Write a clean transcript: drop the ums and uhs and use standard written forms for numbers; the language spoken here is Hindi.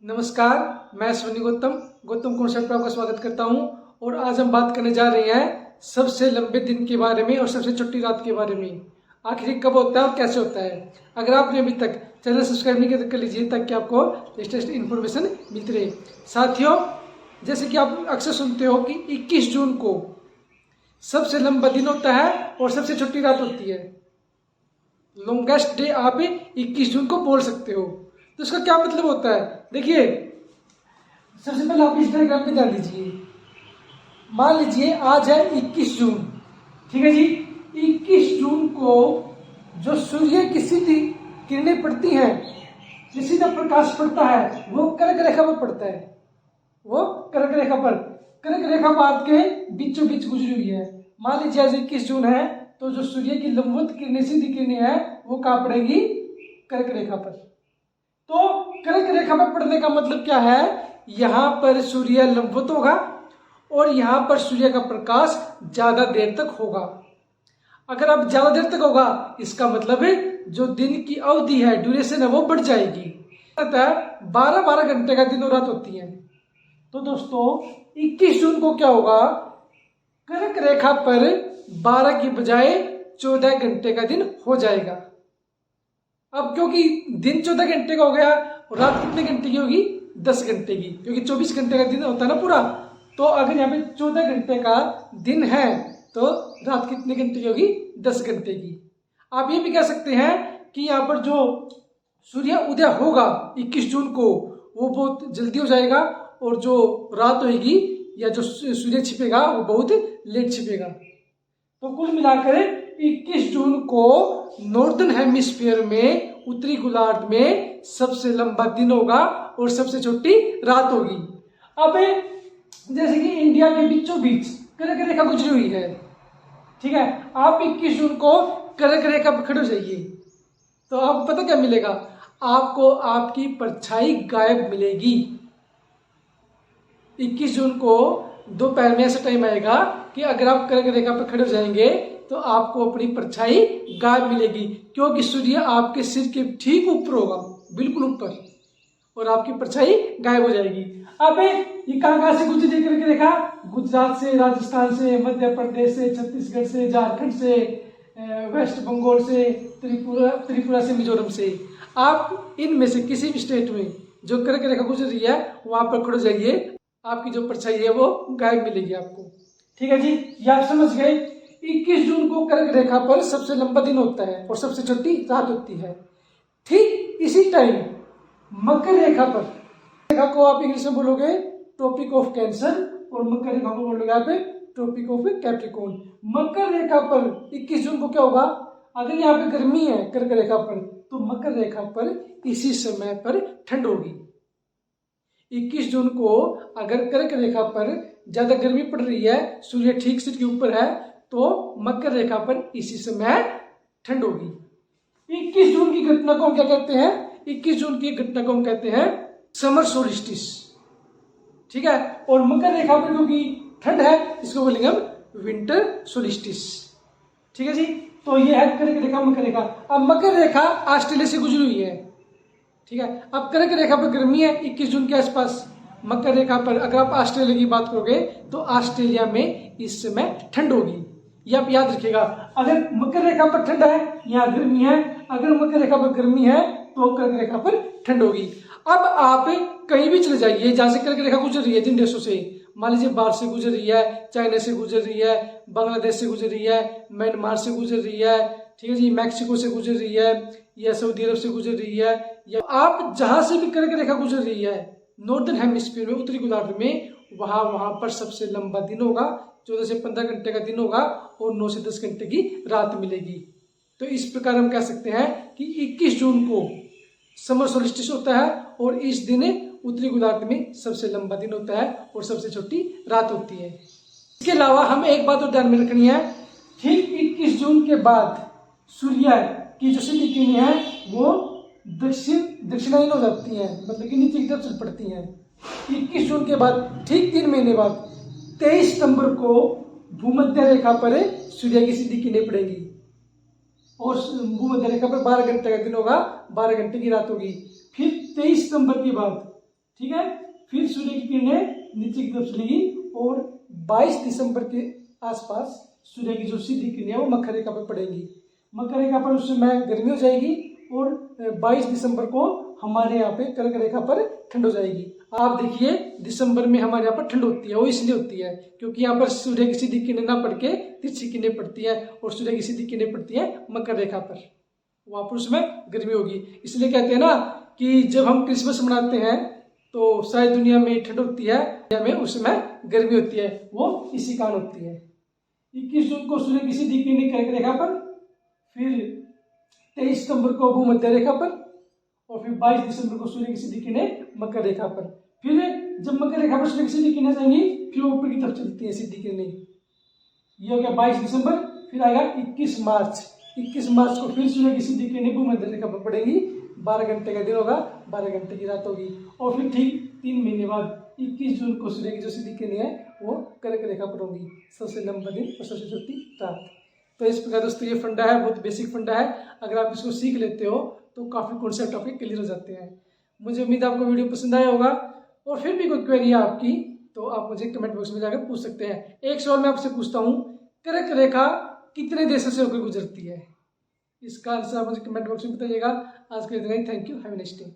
नमस्कार, मैं अश्विनी गौतम कॉन्सेप्ट पर आपका स्वागत करता हूं। और आज हम बात करने जा रहे हैं सबसे लंबे दिन के बारे में और सबसे छोटी रात के बारे में। आखिर कब होता है और कैसे होता है। अगर आपने अभी तक चैनल सब्सक्राइब नहीं किया तो कर लीजिए, ताकि आपको लेटेस्ट इन्फॉर्मेशन मिलती रहे। साथियों, जैसे कि आप अक्सर सुनते हो कि 21 जून को सबसे लंबा दिन होता है और सबसे छोटी रात होती है। लॉन्गेस्ट डे आप 21 जून को बोल सकते हो। तो इसका क्या मतलब होता है, देखिए। सबसे पहले आप इस डायग्राम पे ध्यान दीजिए। मान लीजिए आज है 21 जून, ठीक है जी। 21 जून को जो सूर्य की सीधी किरणें पड़ती हैं, जो सीधा प्रकाश पड़ता है, वो कर्क रेखा पर पड़ता है। वो कर्क रेखा पर, कर्क रेखा पात के बीचों बीच गुजरी हुई है। मान लीजिए आज 21 जून है, तो जो सूर्य की लंबवत किरणें, सीधी किरणें हैं, वो कहाँ पड़ेंगी? कर्क रेखा पर। तो कर्क रेखा पर पड़ने का मतलब क्या है? यहां पर सूर्य लंबवत होगा और यहां पर सूर्य का प्रकाश ज्यादा देर तक होगा। अगर अब ज्यादा देर तक होगा, इसका मतलब है जो दिन की अवधि है, ड्यूरेशन है, वो बढ़ जाएगी। 12-12 घंटे का दिन और रात होती है। तो दोस्तों 21 जून को क्या होगा? कर्क रेखा पर 12 की बजाय 14 घंटे का दिन हो जाएगा। अब क्योंकि दिन 14 घंटे का हो गया और रात कितने घंटे की होगी? 10 घंटे की, क्योंकि 24 घंटे का दिन होता है ना पूरा। तो अगर यहाँ पे 14 घंटे का दिन है, तो रात कितने घंटे की होगी? 10 घंटे की। आप ये भी कह सकते हैं कि यहाँ पर जो सूर्य उदय होगा 21 जून को, वो बहुत जल्दी हो जाएगा, और जो रात होगी या जो सूर्य छिपेगा, वो बहुत लेट छिपेगा। तो कुल मिलाकर 21 जून को नॉर्दर्न हेमिस्फीयर में, उत्तरी गोलार्ध में सबसे लंबा दिन होगा और सबसे छोटी रात होगी। अब जैसे कि इंडिया के बीचों बीच कर्क रेखा गुजरी हुई है, ठीक है। आप 21 जून को कर्क रेखा पर खड़े हो जाइए, तो आपको पता क्या मिलेगा? आपको आपकी परछाई गायब मिलेगी। 21 जून को दोपहर में ऐसा टाइम आएगा कि अगर आप कर्क रेखा पर खड़े हो जाएंगे, तो आपको अपनी परछाई गायब मिलेगी, क्योंकि सूर्य आपके सिर के ठीक ऊपर होगा, बिल्कुल ऊपर, और आपकी परछाई गायब हो जाएगी। अब ये कहां से गुजरी कर्क रेखा? गुजरात से, राजस्थान से, मध्य प्रदेश से, छत्तीसगढ़ से, झारखंड से, वेस्ट बंगाल से, त्रिपुरा से, मिजोरम से। आप इनमें से किसी भी स्टेट में जो कर्क रेखा गुजर रही है, वहां पर खड़े जाइए, आपकी जो परछाई है वो गायब मिलेगी आपको, ठीक है जी। ये आप समझ गए। 21 जून को कर्क रेखा पर सबसे लंबा दिन होता है और सबसे छोटी रात होती है। ठीक इसी टाइम मकर रेखा पर, रेखा को आप इंग्लिश में बोलोगे ट्रॉपिक ऑफ कैंसर, और मकर रेखा को बोलोगे आप ट्रॉपिक ऑफ कैप्रिकॉर्न। मकर रेखा पर 21 जून को क्या होगा? अगर यहाँ पे गर्मी है कर्क रेखा पर, तो मकर रेखा पर इसी समय पर ठंड होगी। 21 जून को अगर कर्क रेखा पर ज्यादा गर्मी पड़ रही है, सूर्य ठीक सिर के ऊपर है, तो मकर रेखा पर इसी समय ठंड होगी। 21 जून की घटना को हम क्या कहते हैं? 21 जून की घटना को हम कहते हैं समर सोलिस्टिस, ठीक है। और मकर रेखा पर क्योंकि ठंड है, इसको बोलेंगे हम विंटर सोलिस्टिस, ठीक है जी। तो ये है कर्क रेखा, मकर रेखा। अब मकर रेखा ऑस्ट्रेलिया से गुजरी हुई है, ठीक है। अब कर्क रेखा पर गर्मी है 21 जून के आसपास। मकर रेखा पर अगर आप ऑस्ट्रेलिया की बात करोगे, तो ऑस्ट्रेलिया में इस समय ठंड होगी। ये आप याद रखिएगा। अगर मकर रेखा पर ठंड है, यहाँ गर्मी है। अगर मकर रेखा पर गर्मी है, तो कर्क रेखा पर ठंड होगी। अब आप कहीं भी चले जाइए जहां से कर्क रेखा गुजर रही है, जिन देशों से, मान लीजिए बाहर से गुजर रही है, चाइना से गुजर रही है, बांग्लादेश से गुजर रही है, म्यांमार से गुजर रही है, ठीक है जी, मैक्सिको से गुजर रही है, या सऊदी अरब से गुजर रही है, या आप जहां से भी कर्क रेखा गुजर रही है नॉर्दर्न हेमिस्फीयर में, उत्तरी गोलार्ध में, वहां पर सबसे लंबा दिन होगा। 14 से 15 घंटे का दिन होगा और 9 से 10 घंटे की रात मिलेगी। तो इस प्रकार हम कह सकते हैं कि 21 जून को समर सोलिस्टिस होता है, और इस दिन उत्तरी गोलार्ध में सबसे लंबा दिन होता है और सबसे छोटी रात होती है। इसके अलावा हम एक बात और ध्यान में रखनी है, ठीक 21 जून के बाद सूर्य की जो सीधी किरणें हैं, वो दक्षिणायन हो जाती हैं, मतलब कि नीचे की तरफ चल पड़ती हैं। 21 जून के बाद ठीक 3 महीने बाद 23 सितंबर को भूमध्य रेखा पर सूर्य की सीधी किरणें पड़ेंगी, और भूमध्य रेखा पर 12 घंटे का दिन होगा, 12 घंटे की रात होगी। फिर 23 सितंबर के बाद, ठीक है। फिर सूर्य की किरणें नीचे की तरफ चलेगी और 22 दिसंबर के आसपास सूर्य की जो सीधी किरणें वो मकर रेखा पर पड़ेंगी। मकर रेखा पर उस समय गर्मी हो जाएगी और 22 दिसंबर को हमारे यहाँ पे कर्क रेखा पर ठंड हो जाएगी। आप देखिए दिसंबर में हमारे यहाँ पर ठंड होती है, वो इसलिए होती है क्योंकि यहाँ पर सूर्य की सीधी किरणें ना पड़ के तिरछी किरणें पड़ती है और सूर्य की सीधी किरणें पड़ती है मकर रेखा पर, वहां पर उसमें गर्मी होगी। इसलिए कहते हैं ना कि जब हम क्रिसमस मनाते हैं तो सारी दुनिया में ठंड होती है, दुनिया में उस समय गर्मी होती है, वो इसी कारण होती है। 21 जून को सूर्य की सीधी किरणें कर्क रेखा पर, फिर 23 सितंबर को भूमध्य रेखा पर और फिर 22 दिसंबर को सूर्य की सीधी किरणें मकर रेखा पर। फिर जब मकर रेखा पर सूर्य की सीधी किरणें जाएंगी फिर वो ऊपर की तरफ चलती है सीधी किरणें। ये हो गया 22 दिसंबर। फिर आएगा 21 मार्च। 21 मार्च को फिर सूर्य की सीधी किरणें भूमध्य रेखा पर पड़ेगी। 12 घंटे का दिन होगा, 12 घंटे की रात होगी। और फिर ठीक 3 महीने बाद 21 जून को सूर्य की जो सीधी किरणें है वो कर्क रेखा पर होंगी। सबसे लंबा दिन और सबसे छोटी रात। तो इस प्रकार दोस्तों ये फंडा है, बहुत बेसिक फंडा है। अगर आप इसको सीख लेते हो तो काफ़ी कॉन्सेप्ट आपके क्लियर हो जाते हैं। मुझे उम्मीद है आपको वीडियो पसंद आया होगा। और फिर भी कोई क्वेरी है आपकी तो आप मुझे कमेंट बॉक्स में जाकर पूछ सकते हैं। एक सवाल मैं आपसे पूछता हूँ, कर्क रेखा कितने देशों से होकर गुजरती है? इसका आंसर आप मुझे कमेंट बॉक्स में बताइएगा। आज के लिए इतना ही। Thank you, have a nice day.